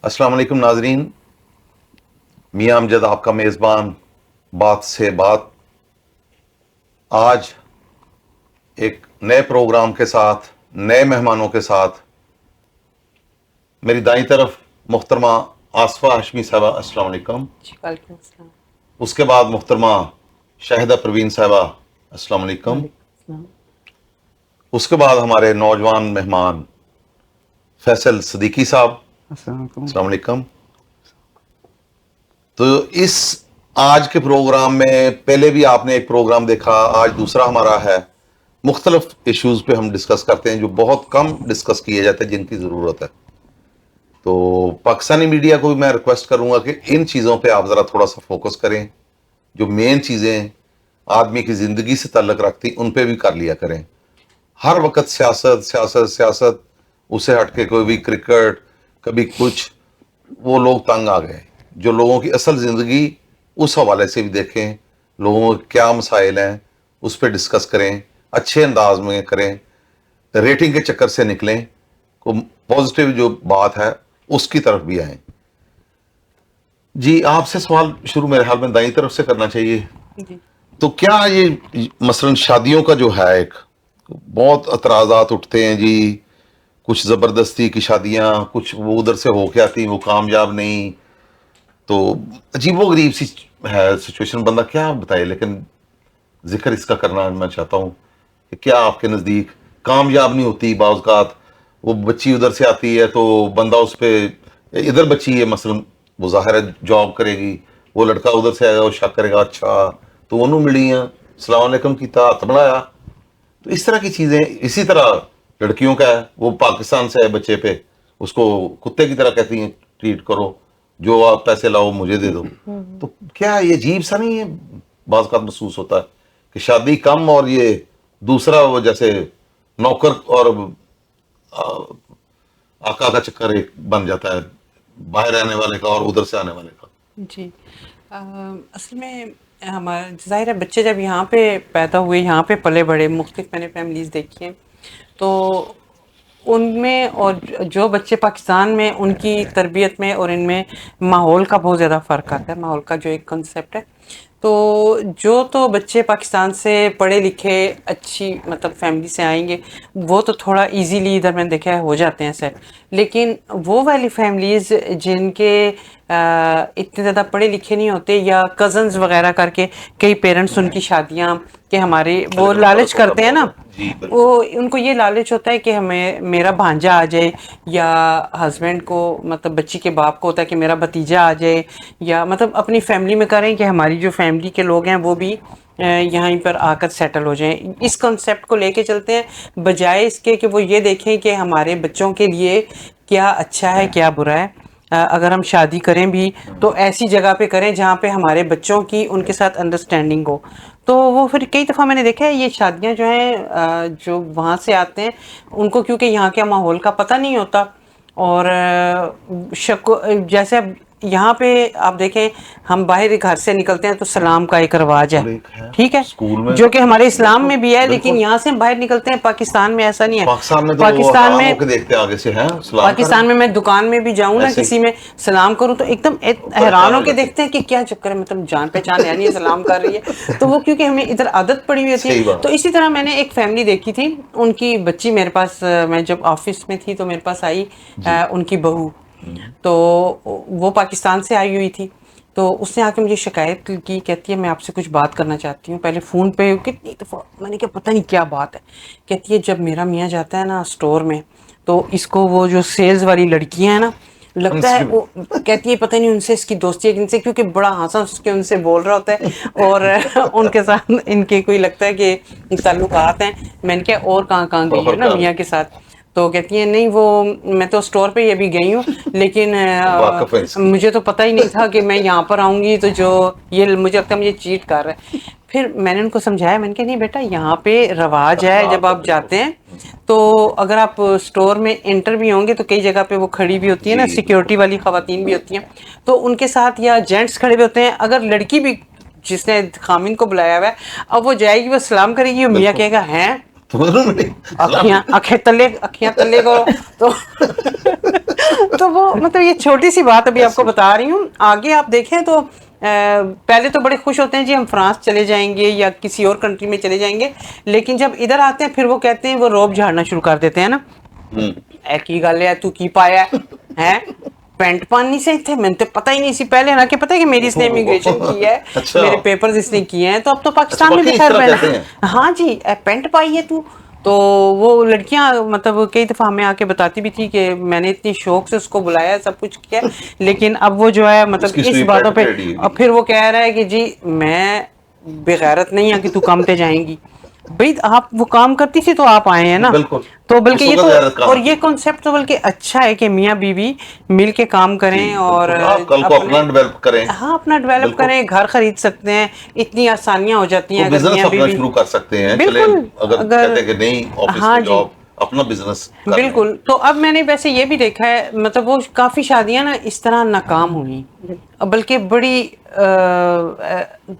अस्सलाम वालेकुम नाजरीन, मियां अमजद आपका मेज़बान बात से बात आज एक नए प्रोग्राम के साथ, नए मेहमानों के साथ। मेरी दाईं तरफ मुहतरमा आसफा हाशमी साहबा, अस्सलाम वालेकुम। वालेकुम अस्सलाम। उसके बाद मुहतरमा शाहिदा परवीन साहबा, अस्सलाम वालेकुम। वालेकुम अस्सलाम। उसके बाद हमारे नौजवान मेहमान फैसल सदीकी साहब, अस्सलाम वालेकुम। अस्सलाम वालेकुम। तो इस आज के प्रोग्राम में पहले भी आपने एक प्रोग्राम देखा, आज दूसरा हमारा है। मुख्तलिफ इश्यूज पे हम डिस्कस करते हैं जो बहुत कम डिस्कस किए जाते हैं, जिनकी ज़रूरत है। तो पाकिस्तानी मीडिया को भी मैं रिक्वेस्ट करूंगा कि इन चीज़ों पे आप ज़रा थोड़ा सा फोकस करें। जो मेन चीज़ें आदमी की ज़िंदगी से ताल्लुक़ रखती, उन पे भी कर लिया करें। हर वक्त सियासत सियासत सियासत, उसे हट के कोई भी क्रिकेट, कभी कुछ, वो लोग तंग आ गए। जो लोगों की असल ज़िंदगी, उस हवाले से भी देखें, लोगों के क्या मसाइल हैं, उस पर डिस्कस करें, अच्छे अंदाज में करें, रेटिंग के चक्कर से निकलें, को पॉजिटिव जो बात है उसकी तरफ भी आए। जी, आपसे सवाल शुरू मेरे ख्याल में दाईं तरफ से करना चाहिए। जी। तो क्या ये मसलन शादियों का जो है, एक बहुत एतराज़ात उठते हैं जी, कुछ ज़बरदस्ती की शादियां, कुछ वो उधर से होके आती, वो कामयाब नहीं, तो अजीबो गरीब सी है सिचुएशन। बंदा क्या बताए, लेकिन जिक्र इसका करना मैं चाहता हूँ कि क्या आपके नज़दीक कामयाब नहीं होती बाज़, वो बच्ची उधर से आती है तो बंदा उस पर, इधर बच्ची है मसलन, वो ज़ाहिर है जॉब करेगी, वो लड़का उधर से आएगा, वो शक करेगा अच्छा तो उन्होंने मिली हैं, अस्सलाम वालेकुम कीता, हाथ बनाया। तो इस तरह की चीज़ें। इसी तरह लड़कियों का है, वो पाकिस्तान से है बच्चे पे, उसको कुत्ते की तरह कहती हैं ट्रीट करो, जो आप पैसे लाओ मुझे दे दो। तो क्या ये अजीब सा नहीं है, बाज़ का महसूस होता है कि शादी कम और ये दूसरा, वो जैसे नौकर और आ, आका का चक्कर एक बन जाता है, बाहर रहने वाले का और उधर से आने वाले का। जी। असल में हमारा ज़ाहिर है, बच्चे जब यहाँ पे पैदा हुए, यहाँ पे पले बड़े, मुख्तलिफ मैंने फैमिलीज़ देखी हैं, तो उनमें और जो बच्चे पाकिस्तान में, उनकी तरबियत में और इनमें माहौल का बहुत ज़्यादा फ़र्क आता है। माहौल का जो एक कंसेप्ट है, तो जो तो बच्चे पाकिस्तान से पढ़े लिखे अच्छी मतलब फैमिली से आएंगे, वो तो थोड़ा इजीली इधर मैंने देखा है हो जाते हैं सेट। लेकिन वो वाली फैमिलीज़ जिनके इतने ज़्यादा पढ़े लिखे नहीं होते, या कज़न्स वगैरह करके कई पेरेंट्स उनकी शादियाँ के हमारे वो लालच करते हैं ना, वो उनको ये लालच होता है कि हमें मेरा भांजा आ जाए, या हस्बैंड को मतलब बच्ची के बाप को होता है कि मेरा भतीजा आ जाए, या मतलब अपनी फैमिली में करें कि हमारी जो फैमिली के लोग हैं वो भी यहाँ पर आकर सेटल हो जाएं। इस कॉन्सेप्ट को लेके चलते हैं, बजाय इसके कि वो ये देखें कि हमारे बच्चों के लिए क्या अच्छा है क्या बुरा है। अगर हम शादी करें भी तो ऐसी जगह पे करें जहाँ पे हमारे बच्चों की उनके साथ अंडरस्टैंडिंग हो। तो वो फिर कई दफ़ा मैंने देखा है ये शादियाँ जो हैं, जो वहाँ से आते हैं, उनको क्योंकि यहाँ के माहौल का पता नहीं होता, और जैसे अब यहाँ पे आप देखें, हम बाहर घर से निकलते हैं तो सलाम का एक रवाज है, ठीक है, स्कूल में जो कि हमारे इस्लाम में भी है, लेकिन यहाँ से हम बाहर निकलते हैं, पाकिस्तान में ऐसा नहीं है। पाकिस्तान में तो पाकिस्तान हराम में होके देखते हैं आगे से हैं, सलाम पाकिस्तान करें। में मैं दुकान में भी जाऊं ना, ऐसे ही। किसी में सलाम करूं तो एकदम हैरान होके देखते हैं कि क्या चक्कर है, मतलब जान पहचान है नहीं, सलाम कर रही है। तो वो क्योंकि हमें इधर आदत पड़ी हुई होती सही है। बात। तो इसी तरह मैंने एक फैमिली देखी थी, उनकी बच्ची मेरे पास, मैं जब ऑफिस में थी तो मेरे पास आई उनकी बहू, तो वो पाकिस्तान से आई हुई थी। तो उसने आके मुझे शिकायत की, कहती है मैं आपसे कुछ बात करना चाहती हूँ। पहले फ़ोन पे कितनी दफ़ा मैंने कहा पता नहीं क्या बात है। कहती है जब मेरा मियाँ जाता है ना स्टोर में, तो इसको वो जो सेल्स वाली लड़कियां हैं ना, लगता है वो, कहती है पता नहीं उनसे इसकी दोस्ती है किनसे, क्योंकि बड़ा हंस के उनसे बोल रहा होता है, और उनके साथ इनके कोई लगता है कि ताल्लुकात हैं। मैंने क्या और कहाँ गई है ना मियाँ के साथ। तो कहती है नहीं, वो मैं तो स्टोर पे ही अभी गई हूँ, लेकिन मुझे तो पता ही नहीं था कि मैं यहाँ पर आऊँगी, तो जो ये मुझे लगता है मुझे चीट कर रहा है। फिर मैंने उनको समझाया, मैंने कहा नहीं बेटा, यहाँ पे रवाज है, जब आप जाते हैं तो अगर आप स्टोर में एंटर भी होंगे तो कई जगह पे वो खड़ी भी होती है ना, सिक्योरिटी वाली खवातीन भी होती हैं, तो उनके साथ या जेंट्स खड़े भी होते हैं। अगर लड़की भी जिसने खामिन को बुलाया हुआ है, अब वो जाएगी, वो सलाम करेगी, वो मियाँ कहेगा हैं अखियां तले करो, तो तो वो मतलब ये छोटी सी बात अभी आपको बता रही हूँ। आगे आप देखें तो पहले तो बड़े खुश होते हैं जी हम फ्रांस चले जाएंगे या किसी और कंट्री में चले जाएंगे, लेकिन जब इधर आते हैं फिर वो कहते हैं, वो रोब झाड़ना शुरू कर देते हैं ना, की गल है तू की पाया है पेंट पानी से थे, मैंने तो पता ही नहीं सी पहले ना कि पता है कि मेरी इसने इमिग्रेशन की है। अच्छा। मेरे पेपर्स इसने किए हैं, तो अब तो पाकिस्तान में भी वाकई खैर इस तरह कहते पहना, हाँ जी पेंट पाई है तू। तो वो लड़कियां मतलब कई दफा हमें आके बताती भी थी कि मैंने इतनी शौक से उसको बुलाया, सब कुछ किया, लेकिन अब वो जो है मतलब उसकी इस सुई बातों पे, पेट टेढ़ी है। और फिर वो कह रहा है कि जी मैं बेगैरत नहीं है कि तू काम पे जाएंगी। भाई आप वो काम करती थी तो आप आए हैं ना, बिल्कुल। तो बल्कि उस ये वक्त गैरत तो, कहाँ और थी? ये कॉन्सेप्ट तो बल्कि अच्छा है कि मियाँ बीवी मिल के काम करें और बिल्कुल, आप कल को अपना डेवलप करें। हाँ अपना डेवलप बिल्कुल। करें, घर खरीद सकते हैं, इतनी आसानियां हो जाती हैं तो अगर बिजनेस मियाँ अपना बीवी। शुरू कर सकते हैं, चले बिल्कुल, अगर कहते हैं कि नहीं ऑफिस हाँ में जी, जॉब, अपना बिजनेस कर लें। बिल्कुल। तो अब मैंने वैसे ये भी देखा है, मतलब वो काफी शादियां ना इस तरह नाकाम हुई, बल्कि बड़ी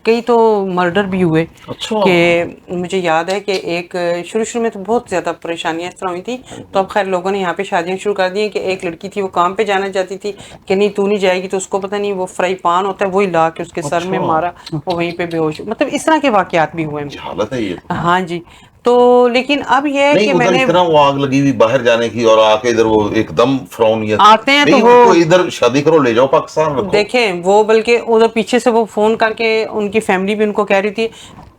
कई तो मर्डर भी हुए। अच्छा। कि मुझे याद है कि एक शुरू शुरू में तो बहुत ज्यादा परेशानियां इस तरह हुई थी, तो अब खैर लोगों ने यहाँ पे शादियां शुरू कर दी हैं कि एक लड़की थी वो काम पे जाना चाहती थी कि नहीं तू नहीं जाएगी, तो उसको पता नहीं वो फ्राई पान होता है वही ला के उसके सर में अच्छा। मारा, वो वहीं पे बेहोश, मतलब इस तरह के वाकयात भी हुए। क्या हालत है ये तो। हाँ जी। तो लेकिन अब ये है नहीं कि उधर मैंने इतना वो आग लगी हुई बाहर जाने की, और आके इधर वो एकदम फ्रॉनियत आते हैं तो नहीं, वो उनको इधर शादी करो ले जाओ पाकिस्तान रखो। देखें, वो बल्कि उधर पीछे से वो फोन करके उनकी फैमिली भी उनको कह रही थी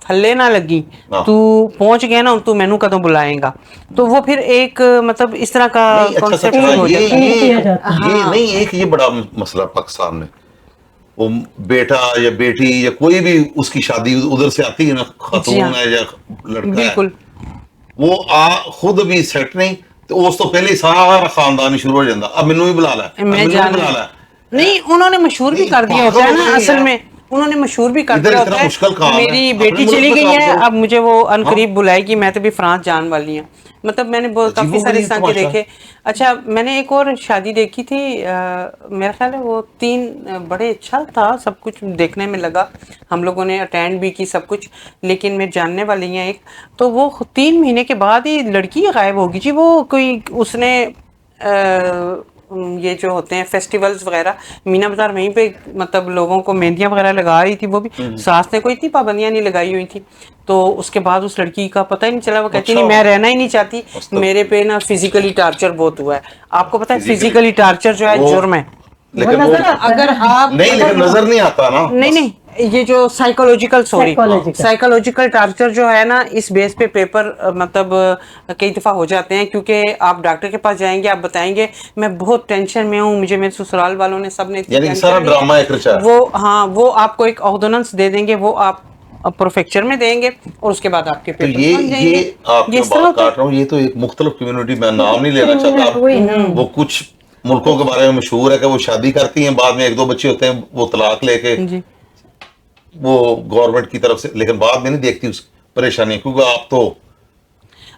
थल्ले ना लगी, हाँ। तू पहुंच गया ना तू मैनू कदों बुलाएगा, तो वो फिर एक मतलब इस तरह का नहीं अच्छा कॉन्सेप्ट सच शुरू हो ये जाता है। ये नहीं एक ये बड़ा मसला पाकिस्तान में, वो बेटा या बेटी या कोई भी उसकी शादी उधर से आती है ना, जी खातून हाँ, है या लड़का है, बिल्कुल। वो खुद भी सेट नहीं, तो उस तो पहले ही सारा खानदान ही शुरू हो जाता, अब मैनू भी बुला ला, अब मैं मैनू भी जान बुला ला। नहीं, उन्होंने मशहूर भी नहीं, कर दिया होता है पागल ना, हो गए असल यार। में उन्होंने मशहूर भी कर इधर दिया इतना होता है मुश्किल कि काम है, मेरी अपने बेटी मुल्क चली में गई काम है, करो। अब मुझे वो हाँ अनकरीब बुलाएगी, मैं तो भी फ्रांस जाने वाली हूँ। मतलब मैंने बहुत काफी अजीबो सारे गरीब इस तरह के तमाशा। देखे। अच्छा, मैंने एक और शादी देखी थी, मेरा ख्याल है वो 3 बड़े अच्छा था, सब कुछ देखने में लगा, हम लोगों ने अटेंड भी की सब कुछ, लेकिन मेरे जानने वाली हैं एक, तो वो 3 महीने के बाद ही लड़की गायब होगी जी। वो कोई उसने ये जो होते हैं फेस्टिवल्स वगैरह मीना बाजार वहीं पे मतलब लोगों को मेहंदियां वगैरह लगा रही थी, वो भी सास ने कोई इतनी पाबंदियां नहीं लगाई हुई थी, तो उसके बाद उस लड़की का पता ही नहीं चला, वो कहती अच्छा। नहीं मैं रहना ही नहीं चाहती, मस्तब। मेरे पे ना फिजिकली टार्चर बहुत हुआ है। आपको पता है Physically- फिजिकली टार्चर जो है वो- जुर्म है, लेकिन वो अगर आप नहीं, लेकिन नजर नहीं आता ना। नहीं बस। नहीं, ये जो साइकोलॉजिकल साइकोलॉजिकल टार्चर जो है ना, इस बेस पे पेपर मतलब कई दफा हो जाते हैं, क्योंकि आप डॉक्टर के पास जाएंगे, आप बताएंगे मैं बहुत टेंशन में हूँ, मुझे मेरे ससुराल वालों ने सबने इतनी यानी कि टेंशन सारा ली है। ड्रामा एक रचा है। वो हाँ, वो आपको एक ऑर्डिनेंस दे देंगे, वो आप प्रोफेक्चर में देंगे और उसके बाद आपके तो पेपर ये बन जाएंगे। आपकी ये मैं इस तरह बात होता है। काट रहा हूँ, ये तो एक मुख्तलिफ कम्युनिटी, मैं नाम नहीं लेना चाहता, वो कुछ मुल्कों के बारे में मशहूर है कि वो शादी करती हैं, बाद में 1-2 बच्चे होते हैं, वो तलाक लेके जी वो गवर्नमेंट की तरफ से, लेकिन बाद में नहीं देखती उस परेशानी, क्योंकि आप तो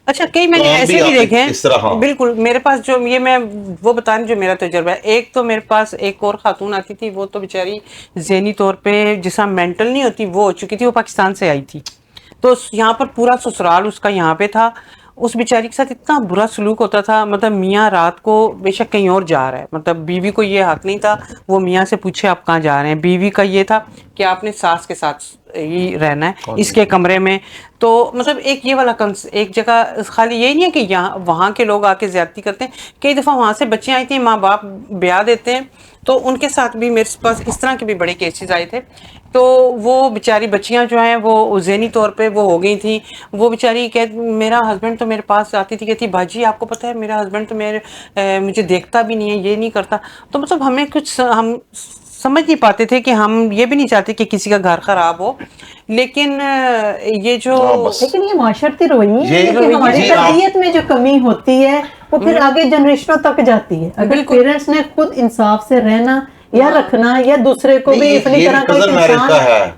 अच्छा, कई मैंने काम ऐसे भी भी आप देखे हैं। इस तरह। हाँ। बिल्कुल, मेरे पास जो ये मैं वो बता रही हूँ जो मेरा तजुर्बा है। एक तो मेरे पास एक और खातून आती थी, वो तो बेचारी ज़हनी तौर पे जिसका मेंटल नहीं होती वो हो चुकी थी, वो पाकिस्तान से आई थी, तो यहाँ पर पूरा ससुराल उसका यहाँ पे था। उस बेचारी के साथ इतना बुरा सलूक होता था, मतलब मियाँ रात को बेशक कहीं और जा रहा है, मतलब बीवी को ये हक नहीं था वो मियाँ से पूछे आप कहाँ जा रहे हैं, बीवी का ये था कि आपने सास के साथ ही रहना है इसके कमरे में। तो मतलब एक ये वाला एक जगह खाली यही नहीं है कि यहाँ वहाँ के लोग आके ज्यादती करते हैं, कई दफ़ा वहाँ से बच्चे आई थी, माँ बाप ब्याह देते हैं, तो उनके साथ भी मेरे पास इस तरह के भी बड़े केसेस आए थे। तो वो बेचारी बच्चियां जो हैं वो ज़हनी तौर पे वो हो गई थी, वो बेचारी मेरा हस्बैंड तो मेरे पास आती थी, कहती बाजी आपको पता है मेरा हस्बैंड तो मुझे देखता भी नहीं है, ये नहीं करता। तो मतलब हमें कुछ हम समझ नहीं पाते थे कि हम ये भी नहीं चाहते कि किसी का घर खराब हो, लेकिन ये जो लेकिन ये माशरती रवैये ये है कि हमारी तरबियत में जो कमी होती है वो फिर आगे जनरेशनों तक जाती है। अगर पेरेंट्स ने खुद इंसाफ से रहना या रखना या दूसरे को भी अपनी तरह का मैरिज का है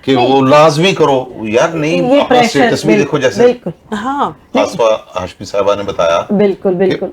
कि वो लाजमी करो यार, नहीं ये अपना स्टेटस भी देखो, जैसे बिल्कुल हाँ हाशमी साहबा ने बताया, बिल्कुल बिल्कुल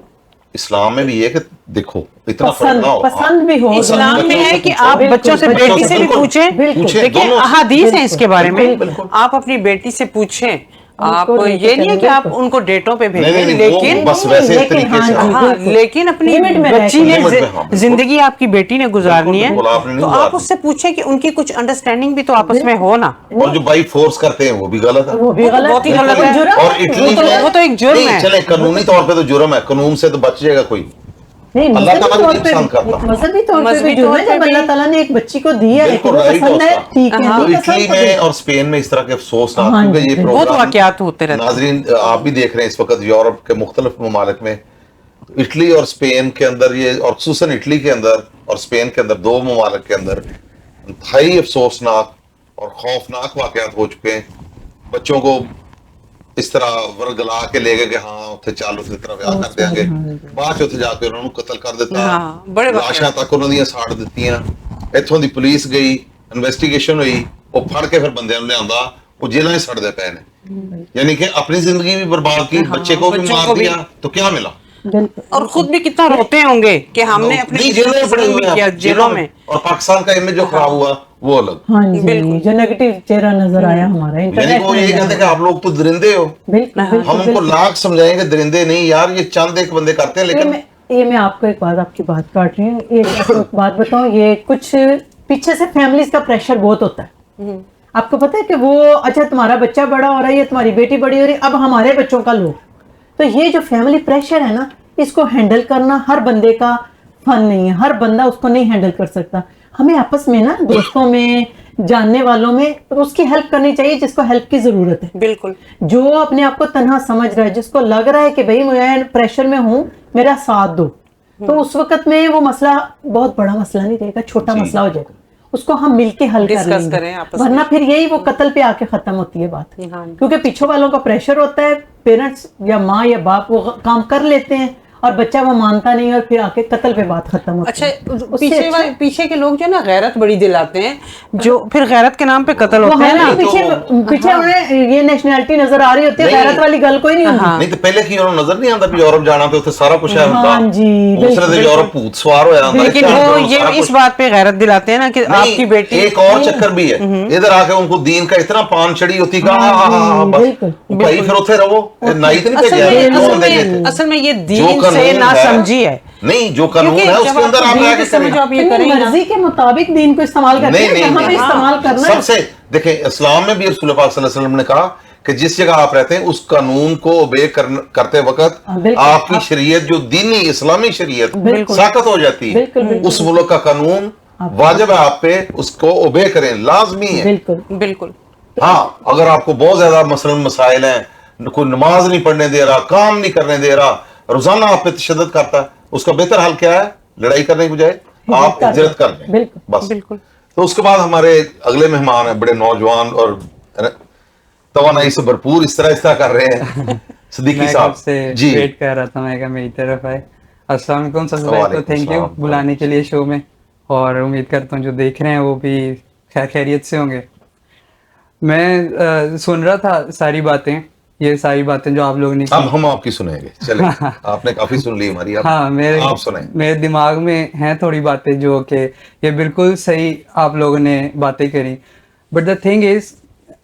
इस्लाम में भी है कि देखो इतना फर्क ना हो। पसंद भी हो, इस्लाम में है कि आप बच्चों से बिल्कुल, बेटी से भी पूछें, पूछें, देखिए दोनों। अहादीस है इसके बारे में, बिल्कुल। आप अपनी बेटी से पूछें, आप उनको लेके ये नहीं है कि चलेंगे आप तो। उनको डेटों पे नहीं, भेजें, नहीं, लेकिन वो बस वैसे लेकिन तरीके हाँ से जी, हाँ। हाँ, बिल्कुल। लेकिन अपनी लिमिट में बच्ची ने लिमिट में, हाँ, बिल्कुल। जिंदगी आपकी बेटी ने गुजारनी है, बिल्कुल, आपने नहीं तो आप गुजारनी। उससे पूछें कि उनकी कुछ अंडरस्टैंडिंग भी तो आपस में हो ना। और जो बाई फोर्स करते हैं वो भी गलत है। वो भी वो तो गलत बहुत ही है, गलत वो है। जुर्म और है, इटली में वो तो एक जुर्म नहीं, है। चले कानूनी तौर पे तो जुर्म है, कानून से तो बच जाएगा कोई। नहीं, अल्लाह मजहबी ताला भी तौर नहीं पे पसंद करता। मजहबी तौर पे भी मजहबी जुर्म तौर है। पे जब भी अल्लाह ताला ने एक बच्ची को दिया है कि बिल्कुल वो राइट है पसंद है, उसका। ठीक है, हाँ। तो नहीं इटली पसंद तो में बिल्कुल। और स्पेन में इस तरह के अफसोसनाक, हाँ क्योंकि जी, ये बिल्कुल। बहुत प्रोग्राम वाकयात होते रहते हैं। नाजरीन आप भी देख रहे हैं इस वक्त यूरोप के मुख्तलिफ ममालिक में, तो इटली और स्पेन के अंदर ये, और खुसूसन इटली के अंदर और स्पेन के अंदर, दो ममालिक के अंदर इंतहाई अफसोसनाक और खौफनाक वाकयात हो चुके हैं। बच्चों को इस तरह वरगला के ले गए कि हाँ उत्थे चालू की तरह ब्याह कर देंगे, बाद च उत्थे जाके उन्होंने कत्ल कर दिता, हाँ, बड़े लाशां वाकयात। तक उन्होंने साड़ दित्तियां। इत्थों दी पुलिस गई, इन्वेस्टिगेशन हुई, वो फड़ के फिर बंदे लियांदा, वो जेलों में सड़दे पे ने। यानी कि अपनी जिंदगी भी बर्बाद की, हाँ, बच्चे को भी बच्चों मार को भी। दिया, तो क्या मिला? बिल्कुल। और खुद भी कितना रोते होंगे कि हमने अपने नहीं, बच्चों जेलों को में पड़े जुल्म हुए भी किया हैं, जेलों में। और पाकिस्तान का इमेज जो खराब हुआ वो अलग। हाँ जी, बिल्कुल। जो नेगेटिव चेहरा नजर आया हमारा यानी कि वो ये कहते हैं कि आप लोग तो दरिंदे हो। बिल्कुल हम बिल्कुल उनको बिल्कुल। लाख समझाएंगे दरिंदे नहीं यार, ये चंद एक बंदे करते हैं, लेकिन ये मैं आपको एक बात, आपकी बात काट रही हूँ, ये आपको एक बात बताऊं, ये कुछ पीछे से फैमिलीज का प्रेशर बहुत होता है। आपको पता है कि वो, अच्छा तुम्हारा बच्चा बड़ा हो रहा है या तुम्हारी बेटी बड़ी हो रही है, अब हमारे बच्चों का लो। तो ये जो फैमिली प्रेशर है ना, इसको हैंडल करना हर बंदे का फन नहीं है, हर बंदा उसको नहीं हैंडल कर सकता। हमें आपस में ना, दोस्तों में, जानने वालों में उसकी हेल्प करनी चाहिए जिसको हेल्प की जरूरत है। बिल्कुल। जो अपने आप को तन्हा समझ रहा है, जिसको लग रहा है कि भाई मैं प्रेशर में हूँ, मेरा साथ दो, तो उस वक्त में वो मसला बहुत बड़ा मसला नहीं रहेगा, छोटा मसला हो जाएगा, उसको हम मिलके हल कर डिस्कस लेंगे। करें आपस में। वरना फिर यही वो कत्ल पे आके खत्म होती है बात। हाँ। क्योंकि पीछे वालों का प्रेशर होता है, पेरेंट्स या माँ या बाप वो काम कर लेते हैं और बच्चा वो मानता नहीं, और फिर आके कत्ल पे बात खत्म होती अच्छा, है। उससे पीछे अच्छा- पीछे के लोग जो है ना गैरत बड़ी दिलाते हैं, जो फिर गैरत के नाम पे कत्ल वो होते हैं ना। हालांकि पीछे उन्हें ये नेशनैलिटी नजर आ रही होती है, नहीं। गैरत वाली गल कोई नहीं होती। हाँ। नहीं तो पहले की उन्होंने नजर नहीं आता भी यूरोप जाना तो उत्थे सारा कुछ है उनका। हाँ जी, दूसरे बिल्कुल, दिन यूरोप भूत सवार हो जाता है, लेकिन क्या वो करो, ये सारा इस कुछ। बात पे गैरत दिलाते हैं ना कि नहीं, आपकी बेटी। एक और चक्कर भी है, इधर आके उनको दीन का इतना पान चढ़ी होती का बस बिल्कुल, भाई फिर उथे रहो, नाई तो नहीं असल भेजा में क्यों असल देंगे में थे? असल में ये जो दीन से कानून ना है- समझी है। नहीं, जो कानून क्योंकि है जब उसके अंदर आपको आप दीन रह की के समझ करें। आप ये अपनी करें ना। मर्जी के मुताबिक दीन को इस्तेमाल करते नहीं, हैं, नहीं, जहाँ भी नहीं। इस्तेमाल करना है। सबसे देखें, इस्लाम में भी रसूल पाक सल्लल्लाहु अलैहि वसल्लम ने कहा कि जिस जगह आप रहते हैं उस कानून को ओबे करते वक्त बिल्कुल। आपकी शरीयत जो दीनी इस्लामी शरीयत बिल्कुल। साकत हो जाती है। बिल्कुल, बिल्कुल। उस मुल्क का कानून वाजिब है आप पे, उसको ओबे करें, लाजमी है। बिल्कुल बिल्कुल। हाँ, अगर आपको बहुत ज्यादा मसलन मसाइल हैं, कोई नमाज नहीं पढ़ने दे रहा, काम नहीं करने दे रहा, रोजाना आप पे तशद्दुद करता है, उसका बेहतर हल क्या है? लड़ाई करने की बजाय आप हिजरत कर दें, बिल्कुल, बस। बिल्कुल। तो उसके बाद हमारे अगले मेहमान हैं, बड़े नौजवान और तवानाई से भरपूर, इस तरह कर रहे हैं सिद्दीकी मैं कब साहब से जी। वेट कर रहा था, मैं कहा मेरी तरफ आए। अस्सलाम वालेकुम, सबसे पहले तो वालेकुम थैंक यू सलाम। बुलाने के लिए शो में, और उम्मीद करता हूँ जो देख रहे हैं वो भी खैरियत से होंगे। मैं सुन रहा था सारी बातें, ये सारी बातें जो आप लोगों ने अब की। हम आपकी सुनेंगे, चले आपने काफी सुन ली हमारी, अब हाँ, आप सुने। मेरे दिमाग में हैं थोड़ी बातें जो कि ये बिल्कुल सही आप लोगों ने बातें करी, बट द थिंग इज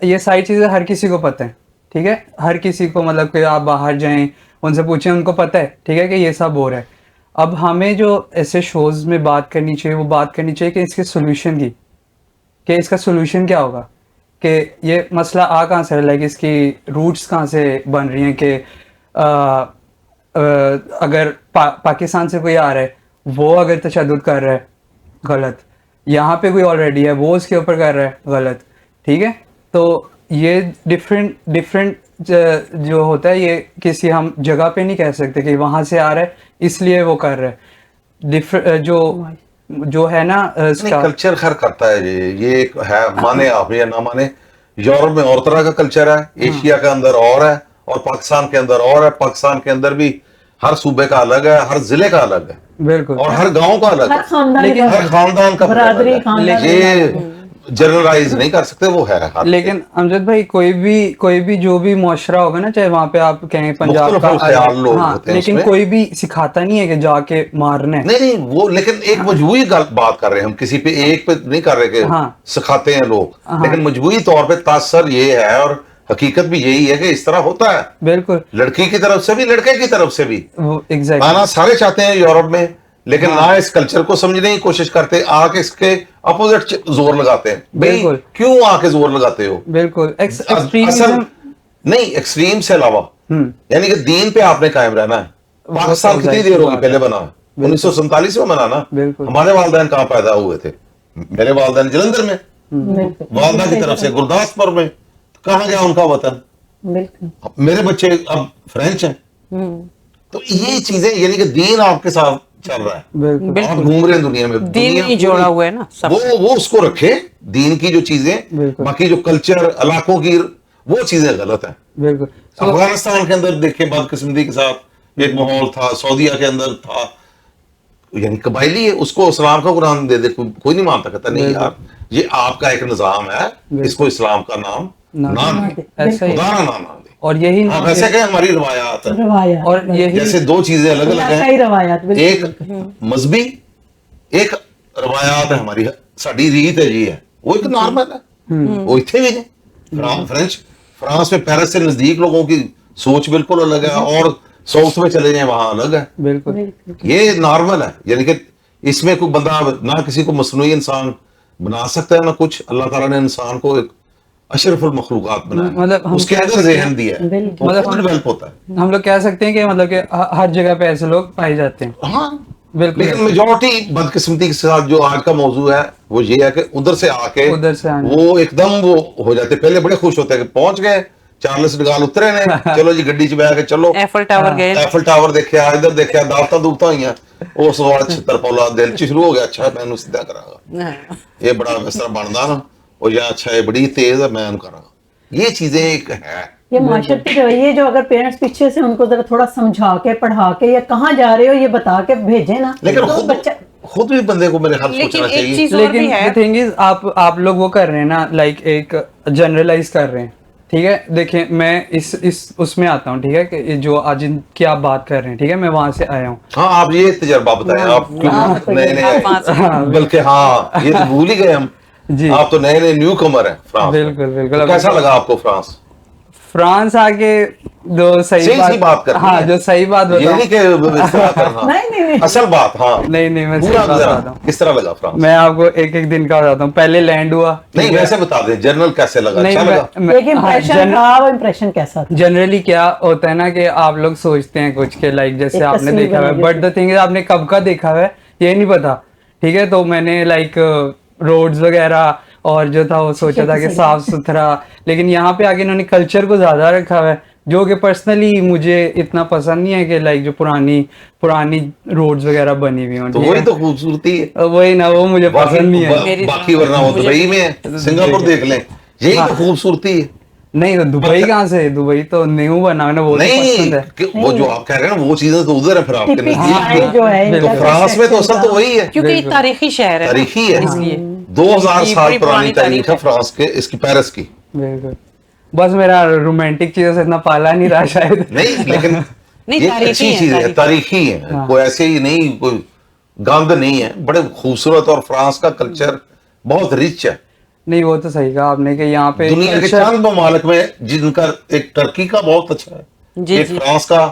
ये सारी चीज़ें हर किसी को पता है, ठीक है? हर किसी को, मतलब कि आप बाहर जाएं उनसे पूछें, उनको पता है, ठीक है, कि ये सब हो रहा है। अब हमें जो ऐसे शोज में बात करनी चाहिए, वो बात करनी चाहिए कि इसके सोल्यूशन की, कि इसका सोल्यूशन क्या होगा, कि ये मसला आ कहाँ से, लाइक इसकी रूट्स कहाँ से बन रही हैं, कि अगर पाकिस्तान से कोई आ रहा है, वो अगर तशद्दुद कर रहा है, गलत। यहाँ पे कोई ऑलरेडी है, वो उसके ऊपर कर रहा है, गलत, ठीक है? तो ये डिफरेंट जो होता है, ये किसी हम जगह पे नहीं कह सकते कि वहाँ से आ रहा है इसलिए वो कर रहा है। जो है ना इसका कल्चर खैर करता है, ये एक है, माने आप या ना माने, यूरोप में और तरह का कल्चर है, एशिया के अंदर और है, और पाकिस्तान के अंदर और है। पाकिस्तान के अंदर भी हर सूबे का अलग है, हर जिले का अलग है, बिल्कुल, और हर गांव का अलग हर है, खानदान लेकिन का हर खानदान का बरादरी, अलग है। खानदान ये जनरलाइज नहीं कर सकते, वो है हर लेकिन अमजद भाई, कोई भी जो भी मुआशरा होगा ना, चाहे वहाँ पे आप कहें पंजाब का, मुख्तलिफ ख्याल लोग होते हैं लेकिन उसमें। कोई भी सिखाता नहीं है कि जाके मारना है। नहीं नहीं, वो लेकिन एक मजबूरी बात कर रहे हैं हम, किसी पे एक पे नहीं कर रहे कि हाँ। सिखाते हैं लोग, हाँ। लेकिन मजबूरी तौर पे तासर ये है, और हकीकत भी यही है कि इस तरह होता है, बिल्कुल लड़की की तरफ से भी लड़के की तरफ से भी। वो एग्जैक्टली आना सारे चाहते हैं यूरोप में, लेकिन ना इस कल्चर को समझने की कोशिश करते, आके इसके अपोजिट जोर लगाते हैं। भाई बिल्कुल। क्यों आके जोर लगाते हो? बिल्कुल असल एक्सट्रीमिज्म नहीं, एक्सट्रीम से अलावा यानी कि दीन पे आपने कायम रहना है। पाकिस्तान कितनी देर होगी पहले बना? 1947 में बना ना। बिल्कुल। हमारे वालिदैन कहाँ पैदा हुए थे? मेरे वालिदैन जलंधर में, बिल्कुल वालदा की तरफ से गुरदासपुर में। कहाँ गया उनका वतन? बिल्कुल मेरे बच्चे अब फ्रेंच हैं। तो ये चीजें यानी कि दीन आपके साथ चल रहा है, बिल्कुल आप घूम रहे हैं दुनिया में, दीन दुनिया नहीं जोड़ा हुआ है ना सब। वो उसको रखे, दीन की जो चीजें, बिल्कुल। बाकी जो कल्चर इलाकों की वो चीजें गलत है। बिल्कुल अफगानिस्तान के अंदर देखे बदकिस्मती के साथ एक माहौल था, सऊदीया के अंदर था, यानी कबायली है, उसको इस्लाम का कुरान दे दे, कोई नहीं मानता, कहता नहीं यार ये आपका एक निजाम है, इसको इस्लाम का नाम ना दे, ऐसा ही खुदा ना नाम ना दे। और यही हाँ, वैसे क्या हमारी रवायात है, रवायात और यही जैसे दो चीजें अलग अलग कई हैं, रवायात एक बिल्कुल मजहबी, एक रवायात है हमारी, साड़ी रीत है जी है, वो एक नॉर्मल है, वो इतने भी नहीं। फ्रांस में पेरिस से नजदीक लोगों की सोच बिल्कुल अलग है, और साउथ में चले जाए वहां अलग है, बिल्कुल ये नॉर्मल है। यानी कि इसमें कोई बंदा ना किसी को मसनूई इंसान बना सकता है ना कुछ, अल्लाह ताला ने इंसान को एक अशरफुल मखलूकात बनाया, मतलब हम उसके कह अंदर सकते हैं- ज़हन दिया है, बिल्कुल। वो खुद डेवलप होता है। हम लोग कह सकते हैं कि मतलब कि हर जगह पे ऐसे लोग पाए जाते हैं। हाँ, बिल्कुल लेकिन मेजोरिटी बदकिस्मती के साथ जो आज का मौजू है वो ये है कि उधर से आके उधर से आने। वो एकदम वो हो जाते, पहले बड़े खुश होते हैं कि पहुंच गए, चार्ल्स डगाल उतरे ने, चलो जी गड्डी च बैठ के चलो एफल टावर गए। एफल टावर देखा, इधर देखा, दावता दुवता हुई उस बाद छितर पौला दिल च शुरू हो गया, अच्छा मैं इन्हू सीधा करांगा, हाँ। ये बड़ा इस तरह बनदा ना, और या अच्छा ये बड़ी तेज है, मैं इन्हू करांगा। ये चीजें एक है, ये माशरती रवैये जो अगर पेरेंट्स पीछे से उनको जरा थोड़ा समझा के पढ़ा के या कहाँ जा रहे हो ये बता के भेजे ना, लेकिन तो बच्चा खुद भी बंदे को मेरे ख्याल लेकिन सोचना एक चाहिए। चीज और भी लेकिन है। द थिंग इज आप लोग वो कर रहे हैं ना, लाइक एक जनरलाइज कर रहे हैं, ठीक है। देखिए मैं इस उसमें आता हूँ, ठीक है, कि ये जो आज की आप बात कर रहे हैं, ठीक है, मैं वहां से आया हूँ। हाँ, आप ये तजर्बा बताएं, आप क्यों नए नए आप वहाँ से- आए? बल्कि हाँ, ये तो भूल ही गए हम जी। आप तो नए नए न्यू कमर हैं फ्रांस में। बिल्कुल, बिल्कुल। तो कैसा लगा आपको फ्रांस? फ्रांस आके जो सही बात करनी हाँ है। जो सही बात ये बताऊं, नहीं कि इस तरह करना। नहीं। असल बात, हाँ नहीं मैं सही पूरा बात जरा, बताता हूँ। किस तरह लगा फ्रांस? मैं आपको एक एक दिन का बताता हूँ। पहले लैंड हुआ, नहीं वैसे बता दें, जनरल कैसे लगा? नहीं अच्छा लगा? एक इम्प्रेशन था, वो इम्प्रेशन कैसा था? जनरली क्या होता है ना कि आप लोग सोचते हैं कुछ के लाइक जैसे एक आपने तस्वीर देखा हुआ है, बनी बट द थिंग इज आपने कब का देखा हुआ है ये नहीं पता, ठीक है। तो मैंने लाइक रोड्स वगैरह और जो था वो सोचा था कि साफ सुथरा, लेकिन यहाँ पे आके इन्होंने कल्चर को ज्यादा रखा हुआ है, जो कि पर्सनली मुझे इतना पसंद नहीं है कि लाइक जो पुरानी रोड्स वगैरह बनी हुई हों, तो ठीक वही है? तो खूबसूरती है। वही ना, वो मुझे पसंद नहीं है। मेरी बाकी वरना वो दुबई में है, सिंगापुर देख लें, यही तो खूबसूरती है। नहीं तो दुबई कहाँ से? दुबई तो न्यू बना है ना, वो तो नहीं पसंद है। वो जो आप कह रहे हैं ना, वो चीजें तो उधर है फिर आपके Typical नजदीक style में। जो है तो इनका फ्रांस में तो असल तो वही है, क्योंकि ये तारीखी शहर है ना, तारीखी है, इसलिए 2000 ये साल बड़ी पुरानी तारीख है है। फ्रांस के, इसकी पेरिस की। बिल्कुल, बस मेरा रोमांटिक चीजों से इतना पाला नहीं रहा शायद। नहीं लेकिन नहीं, ये तारीखी अच्छी है, चीज है, तारीखी है, कोई ऐसे ही नहीं, कोई गंद नहीं है, बड़े खूबसूरत। और फ्रांस का कल्चर बहुत रिच है, नहीं वो तो सही कहा आपने कि यहाँ पे दुनिया के culture- चंद ममालिक में, जिनका एक टर्की का बहुत अच्छा है, जी, एक जी। फ्रांस का,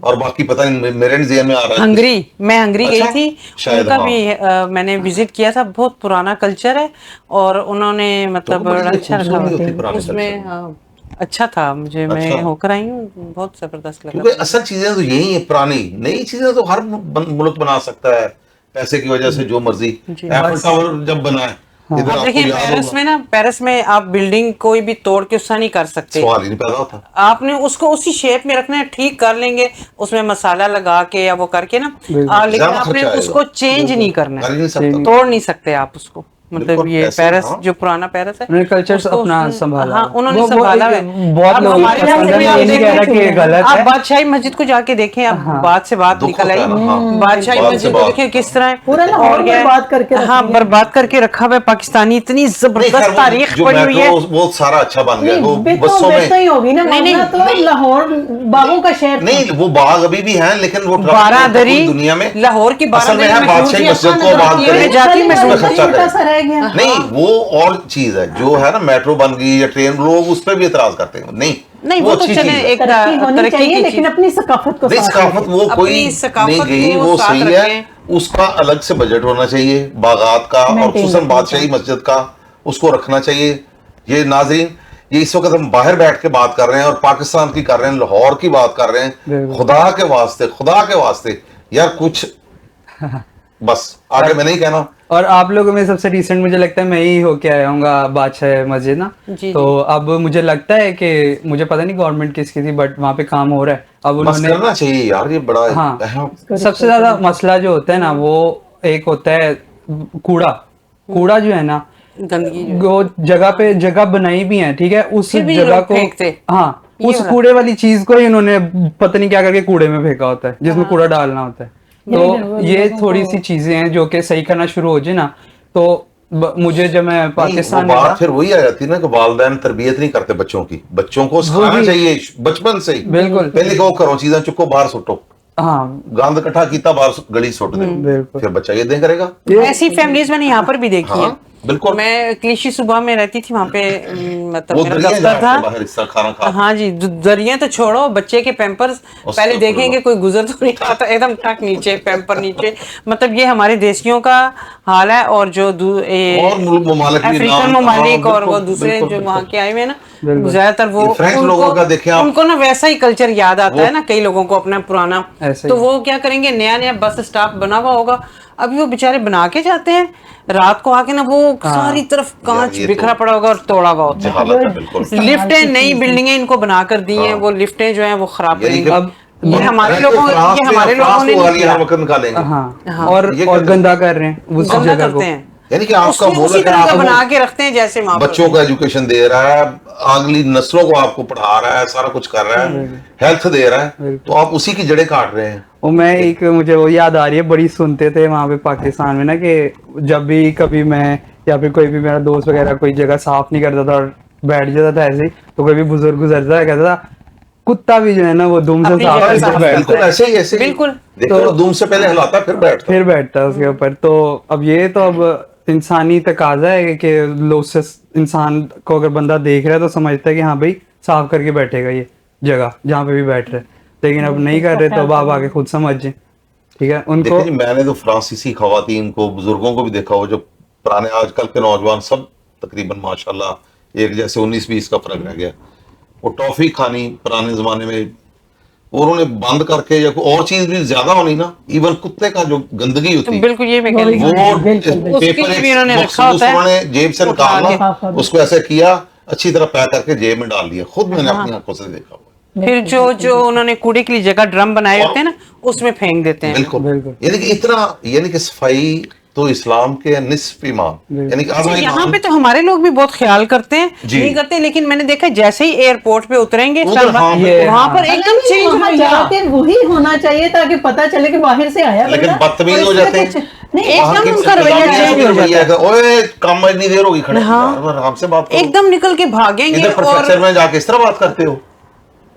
और बाकी पता नहीं मेरे ज़हन में आ रहा है। हंगरी, मैं हंगरी गई अच्छा, थी, शायद, उनका हाँ। भी मैंने विजिट किया था। बहुत पुराना कल्चर है और उन्होंने मतलब बड़ी बड़ा अच्छा रखा खूबसूरती होती है हुआ पुराने उसमें। कल्चर में। हाँ, अच्छा था मुझे, मैं अच्छा। होकर आई हूँ, बहुत जबरदस्त क्योंकि लगा। असल चीजें तो यही है, पुरानी। नई चीजें तो हर मुल्क बना सकता है पैसे की वजह से, जो मर्जी। एफल टावर जब बना है इधर, अब आपको देखिए याद पेरिस होगा, में ना, पेरिस में आप बिल्डिंग कोई भी तोड़ के उसका नहीं कर सकते, सवाल ही नहीं पैदा होता। आपने उसको उसी शेप में रखना है, ठीक कर लेंगे उसमें मसाला लगा के या वो करके ना, लेकिन ज्यादा आपने खर्चा उसको आएगा। चेंज नहीं करना कर ही है, नहीं सकता। तोड़ नहीं सकते आप उसको। मतलब बिल्कुल, ये ऐसे, पेरिस हाँ। जो पुराना पेरिस है, उन्होंने कल्चर उसको अपना उसने- संभाला। हाँ, उन्होंने वो संभाला एक- है। बहुत अब लोग हमारे पसंद यहाँ है, से ये नहीं कह रहा कि ये गलत आप है। बादशाही मस्जिद को जाके देखें, आप बात से बात दुख निकल होता आई, है ना, हाँ। बादशाही बात से मस्जिद को बात। देखिए किस तरह है, पूरा लाहौर और क्या है? बर्बाद करके रख हाँ, दिया। बर्बाद करके रखा हुआ है। पाकिस्तानी इतनी नहीं, खैर, जबरदस्त वो तारीख जो पड़ी हुई है। मेट्रो वो सारा अच्छा बन गया, वो नहीं, बसों में। ही होगी ना, नहीं, वरना तो नहीं। लाहौर बागों का शहर था। नहीं, वो बाग अभी भी हैं, लेकिन वो बारादरी, दुनिया में लाहौर की असल में बारादरी है मशहूर बादशाही थी, मस्जिद को आसान आबाद है, करें, मैं जाती, मैं उसमें सोचती खर्चा हूँ, करें। सा रह रह गया। नहीं वो और चीज है, जो है ना मेट्रो बन गई या ट्रेन, लोग उस पर भी एतराज करते हैं। नहीं वो तो अच्छी चले चीज है। एक तरक्की होनी तरक्की चाहिए की लेकिन चीज। अपनी सकाफत को नहीं साथ सकाफत रखें। वो अपनी कोई सकाफत नहीं गई, को वो साथ सही है, रखें। उसका अलग से बजट होना चाहिए बागात का, और Maintain खुसूसन रखना बादशाही मस्जिद का, उसको रखना चाहिए। ये नाजरीन, ये इस वक्त हम बाहर बैठ के बात कर रहे हैं और पाकिस्तान की कर रहे हैं, लाहौर की बात कर रहे हैं। बिल्कुल। खुदा के वास्ते यार कुछ बस आगे मैं नहीं कहना। और आप लोगों में सबसे रिसेंट मुझे लगता है मैं ही होके आया हूँ बादशाह मस्जिद ना। जी, तो अब मुझे लगता है कि मुझे पता नहीं गवर्नमेंट किसकी थी, बट वहाँ पे काम हो रहा है अब बस उन्होंने। करना चाहिए यार, ये बड़ा हाँ, अहम। सबसे ज्यादा मसला जो होता है ना वो एक होता है कूड़ा जो है ना, गंदगी जो है। वो जगह बनाई भी है, ठीक है, उस फिर भी जगह लोग को फेंकते। हाँ ये उस हो रहा है। कूड़े वाली चीज को ही इन्होंने पता नहीं क्या करके कूड़े में फेंका होता है, जिसमें कूड़ा डालना होता है। तो ये थोड़ी सी चीजें हैं जो कि सही करना शुरू हो जाए ना, तो मुझे जब मैं नहीं, वो पाकिस्तान में बात था। फिर वही आ जाती है ना कि वालिदैन तरबियत नहीं करते बच्चों की, बच्चों को सिखाना चाहिए बचपन से ही। बिल्कुल। पहले कहो करो चीजें चुको बाहर सुटो, हाँ गंद इकट्ठा कीता बाहर गली सुट दे, बिल्कुल। फिर बच्चा ये दे करेगा। ऐसी फैमिलीज मैंने यहाँ पर भी देखी है। हाँ, बिल्कुल। मैं क्लिशी सुबह में रहती थी वहाँ पे, मतलब वो मेरा दरिया दफ्तर था। बाहर इस तरह खाना खा। हाँ जी, दरिया तो छोड़ो, बच्चे के पैम्पर्स पहले अस्तगफुरुल्लाह। देखेंगे कोई गुजर तो नहीं आता, एकदम टक नीचे पैम्पर नीचे। मतलब ये हमारे देशियों का हाल है। और जो और मुल्क ममालिक भी अफ्रीकन नाम- ममालिक हाँ, और वो बिल्कुल, दूसरे बिल्कुल, जो वहाँ बिल्कुल। के आए हुए हैं ना, बिल्कुल। ज्यादातर वो ये फ्रेंच लोगों का देखें आप। उनको ना वैसा ही कल्चर याद आता है ना, कई लोगों को अपना पुराना। ऐसे तो ही। वो क्या करेंगे, नया नया बस स्टॉप बना हुआ होगा, अभी वो बेचारे बना के जाते हैं, रात को आके ना वो सारी तरफ कांच ये तो बिखरा पड़ा होगा और तोड़ा हुआ होता है। जहालत है बिल्कुल। लिफ्टें, नई बिल्डिंगें इनको बना कर दी हैं, हाँ। वो लिफ्टें जो हैं वो खराब यानी कि रहेंगी। अब ये हमारे लोगों ने नहीं किया। हर वक्त निकालेंगे। हाँ और ये और करते गंदा कर रहे हैं उस गंदा जगह को। करते हैं, यानी कि आपका उसी बोला तरह का आप बना के रखते हैं जैसे वहाँ पर। बच्चों को एजुकेशन दे रहा है, अगली नस्लों को आपको पढ़ा रहा है, सारा कुछ कर रहा है, हेल्थ दे रहा है, तो आप उसी की जड़ें काट रहे हैं। वो मैं एक मुझे वो याद आ रही है, बड़ी सुनते थे वहां पे पाकिस्तान में ना कि जब भी कभी मैं या फिर कोई भी मेरा दोस्त वगैरह कोई जगह साफ नहीं करता था और बैठ जाता था ऐसे ही, तो कोई भी बुजुर्ग गुजरता कहता था कुत्ता भी जो है ना वो दुम से अपनी साफ जगह करके साफ बैठता बिल्कुल है, ऐसे ही ऐसे ही। बिल्कुल। देखो तो- दुम से पहले हिलाता फिर बैठता। फिर बैठता है उसके ऊपर। तो अब ये तो अब इंसानी तकाजा है कि लोग से इंसान को अगर बंदा देख रहा है तो समझता है कि हाँ भाई साफ करके बैठेगा ये जगह जहाँ पे भी बैठ रहे, लेकिन अब नहीं कर रहे तो अब आप आके खुद समझ जाए, ठीक है उनको। देखिए जी, मैंने तो फ्रांसीसी खवातीन को, बुजुर्गों को भी देखा हो, जो पुराने आजकल के नौजवान सब तकरीबन माशाल्लाह एक जैसे 19-20 का फर्क रह गया। वो टॉफी खानी पुराने जमाने में, और उन्होंने बंद करके या कोई और चीज भी ज्यादा होनी ना, इवन कुत्ते का जो गंदगी तो होती है बिल्कुल ये मैं कह रही वो हूँ। बिल्कुल, उसके पेपर लिए भी उन्होंने एक रखा होता है, उन्होंने जेब से उठा निकालना, के। उसको ऐसे किया, अच्छी तरह पैक करके जेब में डाल दिया। खुद मैंने अपनी आंखों से देखा हुआ फिर जो उन्होंने कूड़े के लिए जगह ड्रम बनाए होते हैं ना, उसमें फेंक देते है। हैं। बिल्कुल बिल्कुल। यानी कि इतना, यानी कि सफाई तो इस्लाम के निस्फ ईमान, यानी कि आधा यहाँ ईमान। पे तो हमारे लोग भी बहुत ख्याल करते हैं, जी। नहीं करते, लेकिन मैंने देखा जैसे ही एयरपोर्ट पे उतरेंगे उधर हाँ, बिल्कुल। वहां पर एकदम चेंज हो वहाँ जाएगा। जाके वही होना चाहिए ताकि पता चले कि बाहर से आया लेकिन बंदा, बदतमीज और हो इसमें जाते कुछ- हैं। नहीं एकदम वहाँ की उनका रवैया इंतजामिया change हो रवैया जाता है, ओए काम में इतनी देर होगी खड़े, हाँ। यार आराम से बात करो। एकदम निकल के भागेंगे इधर प्रोफेसर और में जाके इस तरह बात करते हो,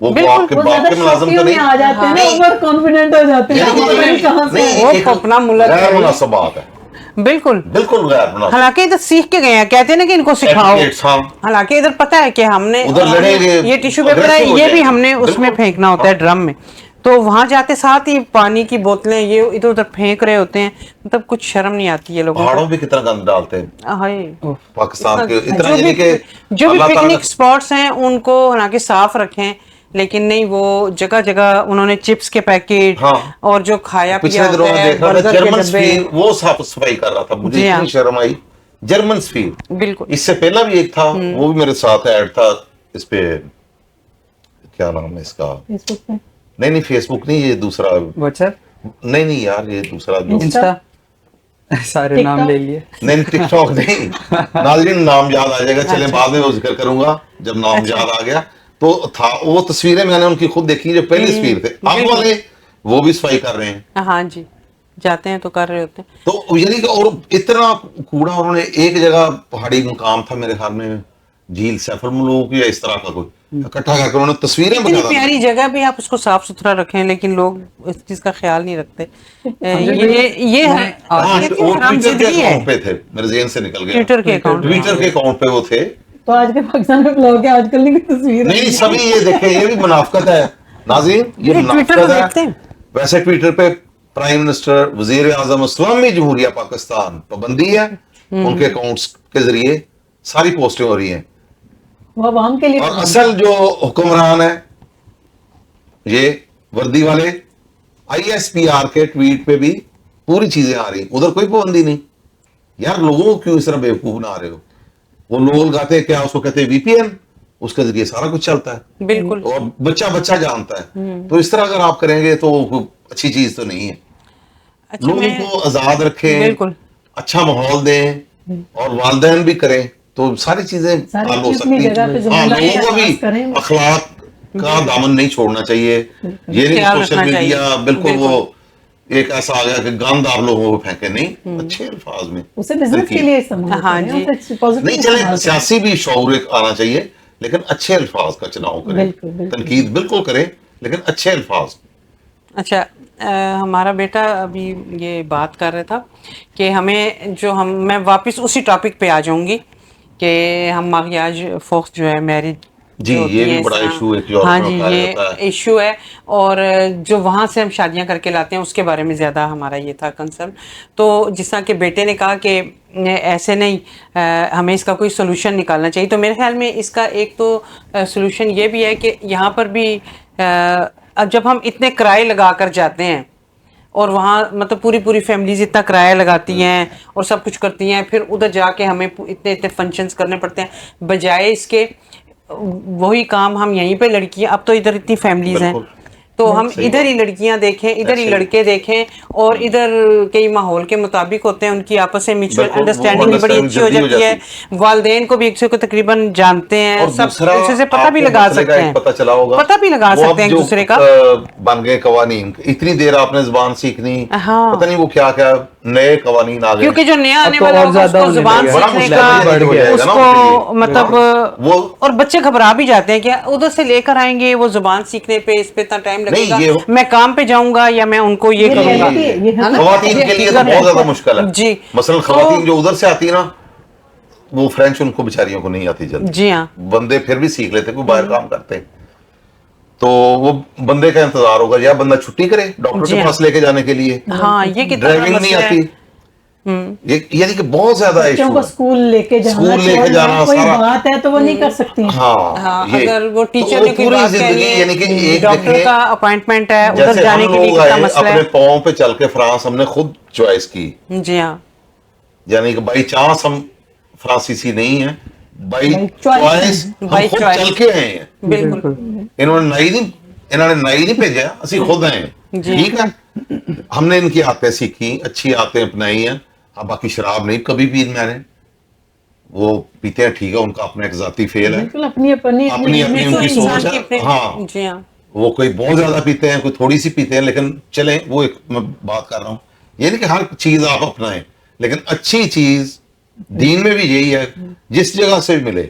वो बिल्कुल, आपके वो बाप ज्यादा के मुलाजिम तो शौकियों में नहीं आ जाते हैं ना, नहीं। ओवर कॉन्फिडेंट हो जाते हैं, यानी कि पता नहीं कहाँ से नहीं, वो एक अपना मुल्क गैर है। मुनासिब बात है, बिल्कुल। बिल्कुल गैर मुनासिब। हालांकि इधर सीख के गए हैं, कहते हैं ना कि इनको सिखाओ, Etiquettes, हाँ। हालांकि इधर पता है कि हमने उधर लड़ेंगे, ये टिश्यू पेपर है, aggressive हो ये भी जाएंगे। हमने उसमें बिल्कुल। फेंकना होता है ड्रम में, तो वहां जाते साथ ही पानी की बोतलें ये इधर उधर फेंक रहे होते हैं। मतलब कुछ शर्म नहीं आती है लोगों पहाड़ों पे कितना गंद डालते हैं को। हाय। पाकिस्तान के, इतना जो यानी कि भी अल्लाह ताला पिकनिक ने- स्पॉट्स हैं उनको हालांकि साफ रखें, लेकिन नहीं, वो जगह जगह उन्होंने चिप्स के पैकेट हाँ। और जो खाया पिछले पिया दिनों होता में है, देख रहा था बर्गर के जर्मन डब्बे। स्फीयर, वो साफ सफाई कर रहा था, मुझे जी हाँ। इतनी शर्म आई। जर्मन स्फीयर, बिल्कुल। इससे पहला भी एक था, वो भी मेरे साथ ऐड था इस पे, क्या नाम है इसका, फेसबुक पे नहीं फेसबुक नहीं, ये दूसरा, व्हाट्सएप, नहीं यार, ये दूसरा जो, इंस्टा, सारे नाम ले लिए। नहीं टिकटॉक नहीं, नाजरीन नाम याद आ जाएगा, चले बाद में वो जिक्र करूंगा जब नाम याद आ गया। तो था वो तस्वीरें मैंने उनकी खुद देखी जो पहले तस्वीर थे, अब वाले वो भी सफाई कर रहे हैं। हाँ जी, जाते हैं तो कर रहे होते हैं। तो यानी कि और इतना कूड़ा उन्होंने एक जगह, पहाड़ी मुकाम था मेरे ख्याल में, झील सैफुल मलूक या इस तरह का कोई, इकट्ठा करके उन्होंने तस्वीरें इतनी बना प्यारी जगह भी आप उसको साफ सुथरा रखें, लेकिन लोग इस चीज का ख्याल नहीं रखते। ये हाँ, ये वो हराम ट्विटर के जिंदगी है। अकाउंट पे थे, मेरे ज़हन से निकल गया। ट्विटर के अकाउंट ट्विटर के अकाउंट पे वो थे। तो आज के पाकिस्तान में ब्लॉग है, आजकल नहीं कोई तस्वीर है। नहीं, सभी ये देखें, ये भी मुनाफकत है नाज़रीन, ये ये ट्विटर पे मुनाफकत देखते है। हैं। वैसे ट्विटर पे प्राइम मिनिस्टर, वजीर आजम इस्लामी जमहूरिया पाकिस्तान पाबंदी है, उनके अकाउंट्स के जरिए सारी पोस्टें हो रही हैं। वो आवाम के लिए और असल जो हुक्मरान है ये वर्दी वाले, ISPR के ट्वीट पे भी पूरी चीजें आ रही, उधर कोई पाबंदी नहीं। यार लोगों को क्यों इस तरह बेवकूफ बना रहे हो? वो लोग लगाते हैं क्या, उसको कहते हैं VPN, उसके जरिए सारा कुछ चलता है बिल्कुल। और बच्चा बच्चा जानता है। तो इस तरह अगर आप करेंगे तो अच्छी चीज तो नहीं है। अच्छा, लोगों मैं को आजाद रखें, बिल्कुल अच्छा माहौल दें और वालिदैन भी करें तो सारी चीजें सारी हल हो चीज़ अपनी सकती जगह पे हैं। हाँ, जिम्मेदारी लोगों को भी एहसास करें। अखलाक का दामन नहीं छोड़ना चाहिए। ये नहीं ख्याल सोशल रखना मीडिया चाहिए। बिल्कुल वो एक ऐसा आ गया कि गंद आप लोगों को फेंके, नहीं, अच्छे अल्फाज में उसे बिजनेस के तनकीद। लिए इस्तेमाल हाँ करें, जी। उसे positive नहीं इस्तेमाल चले, करें। सियासी भी शऊर एक आना चाहिए, लेकिन अच्छे अल्फाज का चुनाव करें। बिल्कुल, बिल्कुल। तनकीद बिल्कुल करें लेकिन अच्छे अल्फाज। अच्छा, हमारा बेटा अभी ये बात कर रहा था कि हमें मैं वापस उसी टॉपिक पे आ जाऊंगी कि हम माकियाज फोक्स जो है मैरिज जी, ये भी बड़ा issue है कि औरतों हाँ में जी, उठाया ये जाता है। इशू है। और जो वहाँ से हम शादियां करके लाते हैं उसके बारे में ज़्यादा हमारा ये था कंसर्न। तो जिस तरह के बेटे ने कहा कि ऐसे नहीं, हमें इसका कोई सोल्यूशन निकालना चाहिए। तो मेरे ख्याल में इसका एक तो सोल्यूशन ये भी है कि यहाँ पर भी अब जब हम इतने किराए लगा कर जाते हैं और वहाँ मतलब पूरी पूरी फैमिलीज इतना किराया लगाती हैं और सब कुछ करती हैं, फिर उधर जाके हमें इतने इतने फंक्शंस करने पड़ते हैं, बजाय इसके वही काम हम यहीं पे लड़कियां, अब तो इधर इतनी फैमिलीज हैं बिल्कुल। तो हम सही इधर ही बात। लड़कियां देखें, इधर ही ऐसे ही। लड़के देखें, और इधर कई माहौल के मुताबिक होते हैं, उनकी आपस में म्यूचुअल बिल्कुल, वो अंडरस्टैंडिंग भी बड़ी understanding अच्छी हो जल्दी हो जाती है। वालदेन को भी एक दूसरे को तकरीबन जानते हैं, और सब दूसरा एक दूसरे से पता भी आपको लगा मसले का सकते एक हैं, पता चला होगा, पता भी लगा वो सकते अब हैं एक जो, दूसरे का। बन गए कवानीन, इतनी देर आपने जुबान सीखनी, हाँ। पता नहीं वो क्या क्या नए कवानीन आ गए। क्योंकि जो नया आने अब तो वाला और होगा ज्यादा उसको होने जुबान लगा। बड़ा सीखने मुश्किल का बढ़ जाएगा ना उसको उसके लिए। मतलब वो और बच्चे घबरा भी जाते हैं कि उधर से लेकर आएंगे वो जुबान सीखने पे, इस पे इतना टाइम लगेगा, ये मैं काम पे जाऊंगा या मैं उनको ये ये करूंगा। reality है, ये है ना? खवातीन के लिए तो बहुत ज्यादा मुश्किल है। जी। मसलन खवातीन जो उधर से आती है ना, वो फ्रेंच उनको बेचारियों को नहीं आती जल्दी। जी हाँ। बंदे फिर भी सीख लेते, कोई बाहर काम करते, तो वो बंदे का इंतजार होगा, या बंदा छुट्टी करे डॉक्टर जी के हाँ। पास लेके जाने के लिए, हाँ, ये कितना ड्राइविंग बड़ा नहीं मसला है। आती, ये यानी कि बहुत ज्यादा बच्चों इशू को है। स्कूल लेके जाना, स्कूल लेके छोड़ना, जाना, कोई सारा- बात है तो वो नहीं कर सकती। हाँ, हाँ, ये अगर वो तो टीचर वो ने कोई पूरी बात जिंदगी कहनी यानी कि है, एक डॉक्टर देखें, का अपॉइंटमेंट है, उधर जैसे जाने हम के लिए लोग कितना आए मसला अपने है। पाँव पे चल के फ्रांस हमने खुद चॉइस की, जी हाँ। यानी कि बाई चांस हम फ्रांसीसी नहीं है, बाई By चॉइस choice। हम By खुद choice। चल के आए हैं। बिल्कुल। इन्होंने नई नहीं भेजा, असि खुद आए हैं। जी। ठीक है, हमने इनकी आदतें सीखी, अच्छी आदतें अपनाई हैं। अब बाकी शराब नहीं कभी पी मैंने, वो पीते हैं ठीक है, उनका अपना एक जाती फेल है, बिल्कुल अपनी अपनी अपनी अपनी तो उनकी इंसान सोच की है। अपने- हाँ, जी हाँ। वो कोई बहुत ज्यादा पीते हैं, कोई थोड़ी सी पीते हैं, लेकिन चले वो एक मैं बात कर रहा हूँ, ये नहीं कि हर चीज आप अपनाएं, लेकिन अच्छी चीज दीन में भी यही है, जिस जगह से भी मिले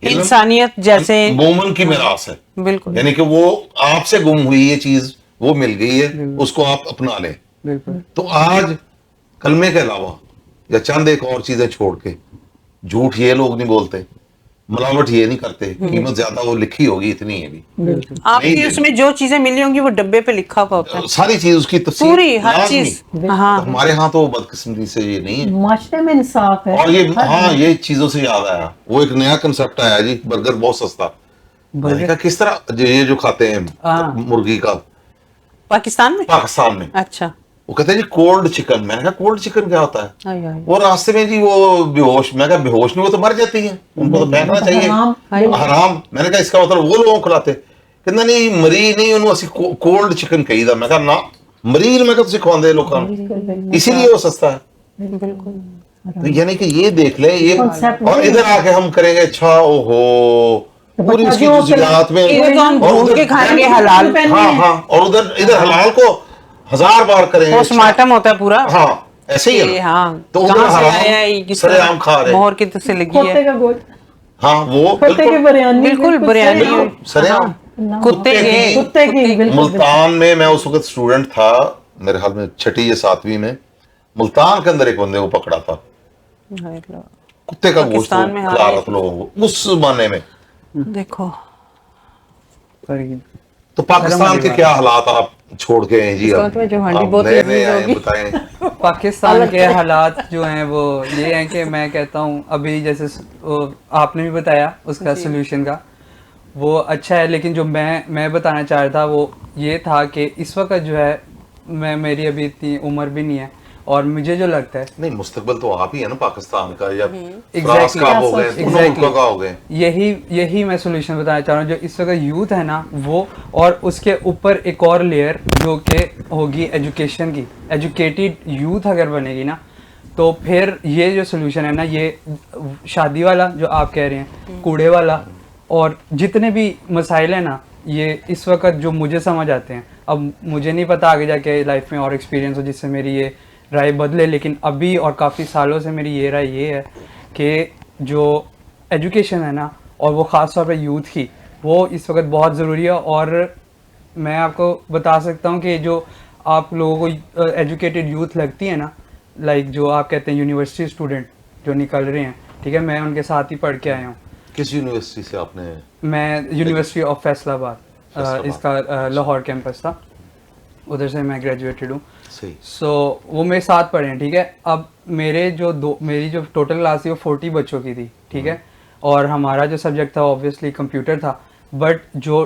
इल्म इंसानियत जैसे मोमन की मिरास है, बिल्कुल। यानी कि वो आपसे गुम हुई ये चीज वो मिल गई है, उसको आप अपना लें। बिल्कुल। तो आज कलमे के अलावा या चंद एक और चीजें छोड़ के, झूठ ये लोग नहीं बोलते, मिलावट ये नहीं करते, कीमत ज्यादा वो लिखी होगी इतनी है भी, आपकी नहीं, उसमें जो चीजें मिली होंगी वो डब्बे पे लिखा हुआ होता है, सारी चीज उसकी तफसील पूरी हर लाजमी। चीज। हाँ। तो हमारे यहाँ तो बदकिस्मती से ये नहीं है। माशरे में इंसाफ है। और ये हाँ, ये चीजों से याद आया, वो एक नया कंसेप्ट आया जी, बर्गर बहुत सस्ता। मैंने कहा किस तरह ये जो खाते हैं हाँ। मुर्गी का पाकिस्तान में। पाकिस्तान में, अच्छा। वो कहते हैं जी कोल्ड चिकन। मैंने कहा कोल्ड चिकन क्या होता है? आय, आय। वो रास्ते में जी वो बेहोश, मैं कहा बेहोश नहीं, वो तो मर जाती है, उनको तो फेंकना चाहिए, हराम। हराम। मैंने कहा इसका मतलब वो लोगों को खिलाते, कहना नहीं मरी नहीं, उन्होंने असी कोल्ड चिकन कही था। मैं कहा ना मरीर, मैं कहा तुझे खवांदे लोगों को, इसीलिए वो सस्ता है। बिल्कुल। तो यानी कि ये देख ले ये, Concept और वही इधर आके हम करेंगे अच्छा, ओहो पूरी बच्चा उसकी जो जुज़ियात में, इधर तो हम और ढूंढ उधर- के खाएंगे हलाल। हाँ हाँ, और उधर इधर हलाल को 1000 बार करेंगे। पोस्टमार्टम होता है पूरा। हाँ, ऐसे ही है कि ना। हाँ, तो उधर कहाँ से हराम आया है, ये किस सरेआम खा रहे हैं। मोहर कितने से लगी खोते है। का गोश्त। हाँ वो कुत्ते की बिरयानी बिल्कुल बिरयानी सरेआम कुत्ते के कुत्ते की बिल्कुल मुल्तान में मैं उस वक्त स्टूडेंट था, मेरे ख्याल में 6वीं या 7वीं में। मुल्तान के अंदर एक बंदे को पकड़ा था, कुत्ते का गोश्त पाकिस्तान में खिला रहा था लोगों को उस जमाने में। देखो पर तो पाकिस्तान के क्या हालात आप छोड़ के हैं जी? इस अब वक्त में जो हांडी आप बहुत नए लजीज नए आए होगी। बताएं। पाकिस्तान के हालात जो हैं वो ये हैं कि मैं कहता हूँ अभी जैसे आपने भी बताया उसका सोल्यूशन का, वो अच्छा है, लेकिन जो मैं बताना चाह रहा था वो ये था कि इस वक्त जो है मेरी अभी इतनी उम्र भी नहीं है, और मुझे जो लगता है नहीं, मुस्तकबिल तो आप ही है ना पाकिस्तान का, या फ्रांस Exactly. का हो गए, दोनों मुल्कों का हो गए। यही मैं सोल्यूशन बताना चाह रहा हूँ। जो इस वक्त यूथ है ना वो, और उसके ऊपर एक और लेयर जो कि होगी एजुकेशन की। एजुकेटेड यूथ अगर बनेगी ना तो फिर ये जो सोल्यूशन है ना, ये शादी वाला जो आप कह रहे हैं, कूड़े वाला, और जितने भी मसाइल हैं ना, ये इस वक्त जो मुझे समझ आते हैं, अब मुझे नहीं पता आगे जाके लाइफ में और एक्सपीरियंस हो जिससे मेरी ये राय बदले, लेकिन अभी और काफ़ी सालों से मेरी ये राय ये है कि जो एजुकेशन है ना, और वो ख़ास तौर पे यूथ की, वो इस वक्त बहुत ज़रूरी है। और मैं आपको बता सकता हूँ कि जो आप लोगों को एजुकेटेड यूथ लगती है ना, लाइक जो आप कहते हैं यूनिवर्सिटी स्टूडेंट जो निकल रहे हैं, ठीक है, मैं उनके साथ ही पढ़ के आया हूँ। किस यूनिवर्सिटी से आपने? मैं यूनिवर्सिटी ऑफ फैसलाबाद, इसका लाहौर कैंपस था, उधर से मैं ग्रेजुएटेड हूँ। सही। सो वो मेरे साथ पढ़े हैं, ठीक है। अब मेरी जो टोटल क्लास थी वो 40 बच्चों की थी, ठीक है, और हमारा जो सब्जेक्ट था ऑब्वियसली कंप्यूटर था, बट जो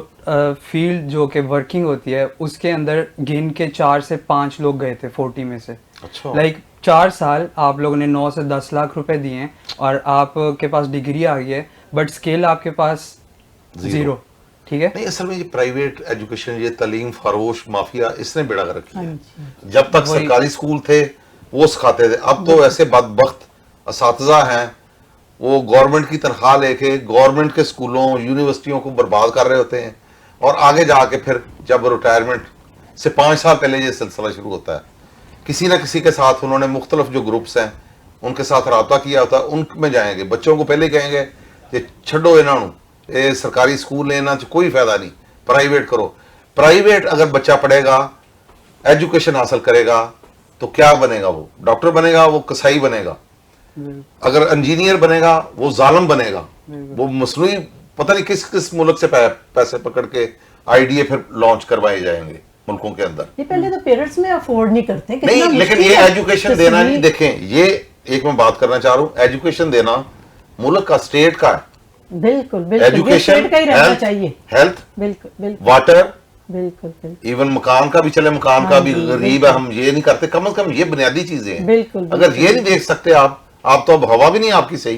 फील्ड जो कि वर्किंग होती है उसके अंदर गिन के 4 से 5 लोग गए थे 40 में से। अच्छा। लाइक 4 साल आप लोगों ने 9 से 10 लाख रुपए दिए हैं और आपके पास डिग्री आ गई है, बट स्किल आपके पास जीरो, ठीक है। नहीं, असल में ये प्राइवेट एजुकेशन, ये तालीम फरोश माफिया, इसने बेड़ा कर रखी है। जब तक सरकारी स्कूल थे वो सिखाते थे, अब तो ऐसे बदबख्त असातिज़ा हैं वो गवर्नमेंट की तनख्वाह लेके गवर्नमेंट के स्कूलों यूनिवर्सिटियों को बर्बाद कर रहे होते हैं, और आगे जाके फिर जब रिटायरमेंट से 5 साल पहले ये सिलसिला शुरू होता है, किसी ना किसी के साथ उन्होंने मुख्तलिफ जो ग्रुप्स हैं उनके साथ रब्ता किया होता है, उनमें जाएंगे, बच्चों को पहले कहेंगे कि छड्डो इन्हों ये सरकारी स्कूल लेना कोई फायदा नहीं, प्राइवेट करो। प्राइवेट अगर बच्चा पढ़ेगा, एजुकेशन हासिल करेगा तो क्या बनेगा? वो डॉक्टर बनेगा, वो कसाई बनेगा, अगर इंजीनियर बनेगा वो जालिम बनेगा, वो मसनूई पता नहीं किस किस मुल्क से पैसे पकड़ के आईडीए फिर लॉन्च करवाए जाएंगे मुल्कों के अंदर। ये पहले तो पेरेंट्स में अफोर्ड नहीं करते, कितना नहीं, लेकिन मुश्किल ये है। एजुकेशन देना नहीं, देखें ये एक मैं बात करना चाह रहा हूँ, एजुकेशन देना मुल्क का, स्टेट का है। बिल्कुल बिल्कुल, ये एजुकेशन, स्टेट का ही रहना चाहिए। हेल्थ, बिल्कुल बिल्कुल वाटर, बिल्कुल बिल्कुल इवन मकान का भी चले, मकान का भी गरीब है, हम ये नहीं करते, कम से कम ये बुनियादी चीजें हैं। बिल्कुल, अगर ये नहीं देख सकते आप तो अब हवा भी नहीं आपकी सही।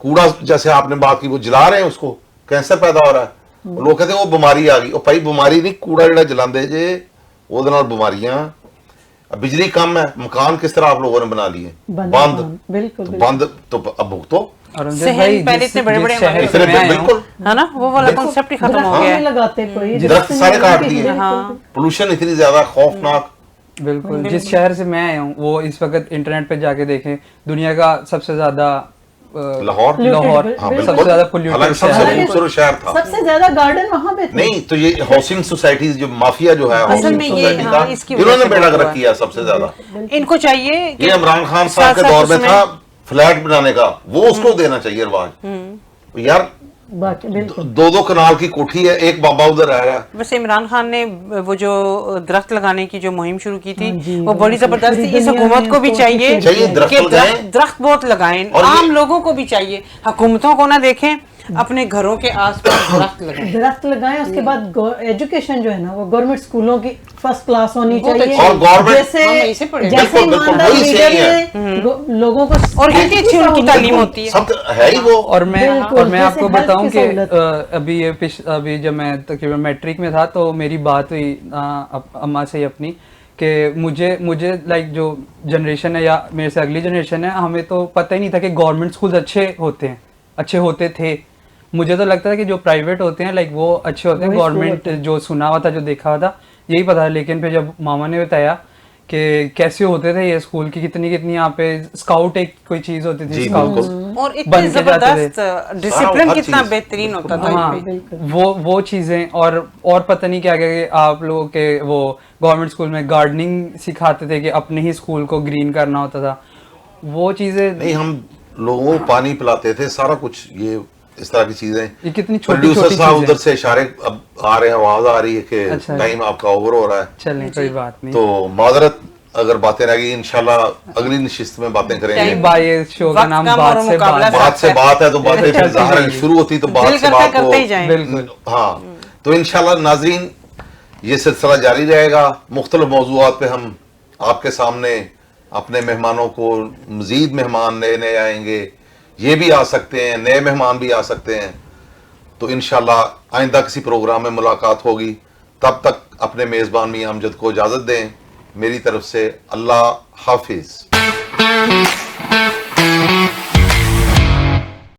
कूड़ा जैसे आपने बात की, वो जला रहे हैं, उसको कैंसर पैदा हो रहा है, लोग कहते हैं वो बीमारी आ गई, और भाई बीमारी नहीं, कूड़ा जड़ा जलाते जे ਉਹਦੇ ਨਾਲ बीमारियां। बिजली कम है, मकान किस तरह आप लोगों ने बना लिए बंद, बिल्कुल तो बंद तो अब भुगतो। और सहन पहले इतने बड़े बड़े शहर से फिर मैं आया हूँ, बिल्कुल है ना, वो वाला कॉन्सेप्ट ही खत्म हो दरख्त गया नहीं है। लगाते कोई, दरख्त सारे काट नहीं दिए। लगाते। हाँ। पोल्यूशन इतनी ज्यादा खौफनाक। बिल्कुल। जिस शहर से मैं आया हूँ वो इस वक्त इंटरनेट पे जाके देखें, दुनिया का सबसे ज्यादा लाहौर, लाहौर हाँ बिल्कुल। सबसे ज्यादा हालांकि पोल्यूटेड सबसे शहर है। खूबसूरत शहर था। सबसे ज्यादा गार्डन वहां पे थे। नहीं तो ये हाउसिंग सोसाइटीज जो माफिया जो है, असल हाउसिंग में ये, सोसाइटी हाँ, का इसकी वजह इन्होंने से बेड़ा बहुत कर हुआ किया सबसे ज्यादा। इनको चाहिए कि ये इमरान खान साहब के साथ-साथ दौर में उसमें- था फ्लैट बनाने का, वो उसको देना चाहिए रिवाज। यार बाकी बिल्कुल 2-2 कनाल की कोठी है, एक बाबा उधर रह रहा है। वैसे इमरान खान ने वो जो दरख्त लगाने की जो मुहिम शुरू की थी, हाँ जी, वो बड़ी जबरदस्त थी। पूरी इस दुनिया हुकूमत में को भी उसको चाहिए चाहिए कि दरख्त लगाएं। दरख्त बहुत लगाएं, और ये- आम लोगों को भी चाहिए, हुकूमतों को ना देखें, अपने घरों के आसपास दरख्त लगाएं। दरख्त लगाएं। उसके बाद एजुकेशन जो है ना वो गवर्नमेंट स्कूलों की फर्स्ट क्लास होनी बहुत चाहिए। अच्छी। और government- जैसे हम ऐसे पढ़े। जैसे बिल्कुल, बिल्कुल, ईमानदार वही लीडर सही है। ने लोगों को और कितनी अच्छी उनकी तालीम होती है। सब तो है ही वो। और मैं बिल्कुल, और मैं जैसे आपको health बताऊं की कि सहूलत। अभी जब मैं तकरीबन मैट्रिक में था तो मेरी बात हुई अम्मा से ही अपनी, कि मुझे लाइक जो जनरेशन है या मेरे से अगली जनरेशन है, हमें तो पता ही नहीं था कि गवर्नमेंट स्कूल अच्छे होते थे। मुझे तो लगता है कि जो प्राइवेट होते हैं लाइक वो अच्छे होते हैं, वही स्कूल गवर्नमेंट जो सुना हुआ था, जो देखा हुआ था, यही पता है। लेकिन फिर जब मामा ने बताया कि कैसे होते थे ये स्कूल की, कितनी कितनी यहाँ पे स्काउट एक कोई चीज होती थी, जी, स्काउट बिल्कुल। और इतने बन के जाते जबरदस्त सारा डिसिप्लिन हर कितना चीज़, बेहतरीन होता था हाँ यहाँ पे। वो चीजें, और पता नहीं क्या क्या कि आप लोगों के वो गवर्नमेंट स्कूल में गार्डनिंग सिखाते थे कि अपने ही स्कूल को ग्रीन करना होता था, वो चीजें। नहीं, हम लोगों को पानी पिलाते थे, सारा कुछ, ये इस तरह की चीजें। ये कितनी छोटी प्रोड्यूसर छोटी साहब चीजें। उधर से इशारे अब आ रहे हैं, आवाज आ रही है कि अच्छा। टाइम आपका ओवर हो रहा है, चलें कोई बात नहीं। तो माजरत अगर बातें रह गई, इंशाल्लाह अगली निशिस्त में बातें करेंगे। टाइम- भाई ये शो का वक्त नाम कम बात और से मुकाबला बात। बात से बात है तो बातें फिर चलती ज़ाहिर है जाएगी। शुरू होती तो बात दिल से करता बात करते ही जाएं। बिल्कुल। हाँ, तो इंशाल्लाह नाजरीन ये सिलसिला जारी रहेगा, मुख्तलिफ मौज़ूआत पे हम आपके सामने अपने मेहमानों को, मजीद मेहमान नए नए आएंगे, ये भी आ सकते हैं, नए मेहमान भी आ सकते हैं, तो इंशाल्लाह आइंदा किसी प्रोग्राम में मुलाकात होगी। तब तक अपने मेज़बान मियां अमजद को इजाज़त दें। मेरी तरफ से अल्लाह हाफिज़।